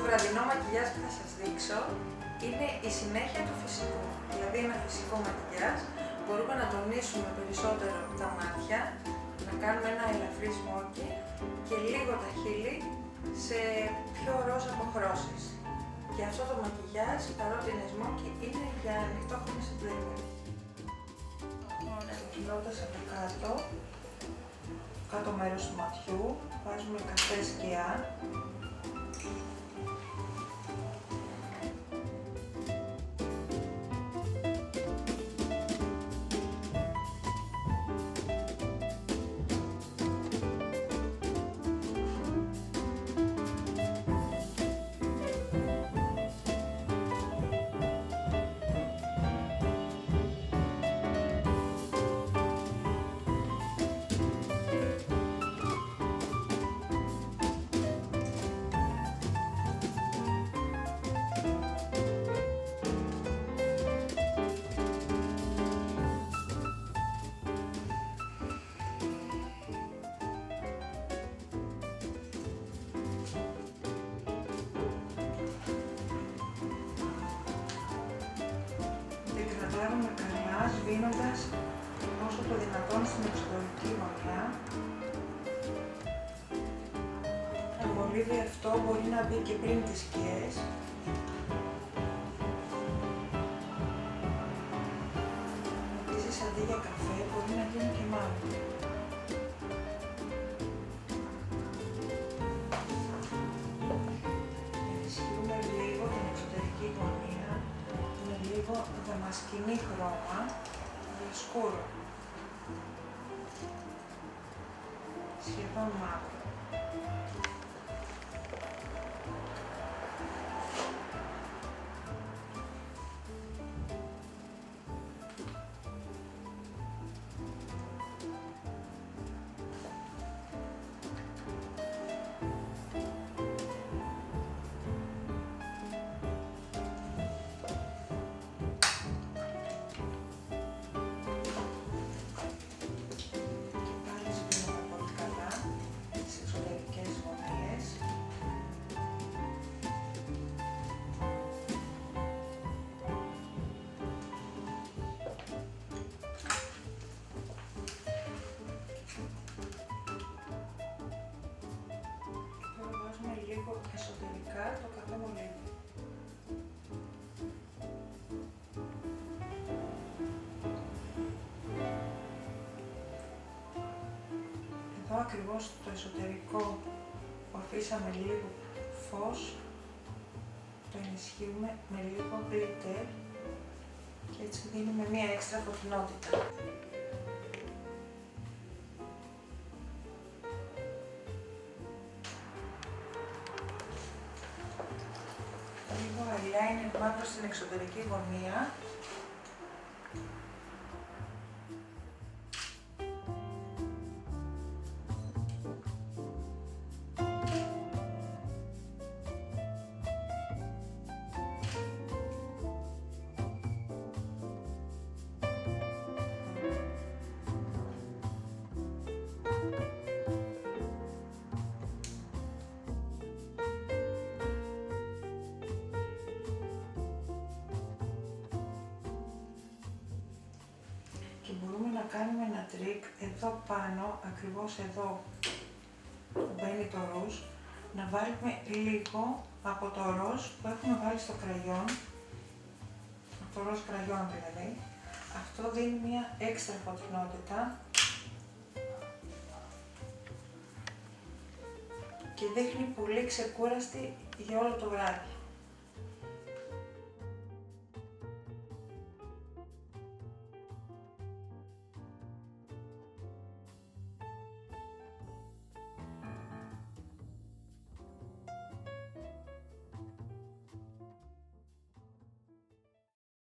βραδινό μακιγιάζ που θα σας δείξω είναι η συνέχεια του φυσικού. Δηλαδή ένα φυσικό μακιγιάζ, μπορούμε να τονίσουμε περισσότερο τα μάτια, να κάνουμε ένα ελαφρύ σμόκι και λίγο τα χείλη σε πιο ροζ αποχρώσεις. Και αυτό το μακιγιάζ, παρότι είναι σμόκι, είναι για ανοιχτόχρωμη συντρίμμη. Ξεκινώντας από κάτω μέρος του ματιού, βάζουμε καυτή σκιά. Δegradάρουμε καλά, σβήνοντας όσο το δυνατόν στην εξωτερική γωνιά. Το μολύβι αυτό μπορεί να μπει και πριν τις σκιές. Επίσης, αντί για καφέ, μπορεί να γίνει και μάτι. Ενισχύουμε λίγο την εξωτερική γωνία με λίγο δαμασκηνή χρώμα για σκούρο, σχεδόν μαύρο. Λίγο εσωτερικά το καφέ μολύβι. Εδώ ακριβώς το εσωτερικό που αφήσαμε λίγο φως, το ενισχύουμε με λίγο glitter και έτσι δίνουμε μία έξτρα φωτεινότητα. Λίγο eyeliner μαύρο στην εξωτερική γωνία. Και μπορούμε να κάνουμε ένα τρίκ εδώ πάνω, ακριβώς εδώ που μπαίνει το ροζ, να βάλουμε λίγο από το ροζ που έχουμε βάλει στο κραγιόν, από το ροζ κραγιόν δηλαδή. Αυτό δίνει μια έξτρα φωτεινότητα και δείχνει πολύ ξεκούραστη για όλο το βράδυ.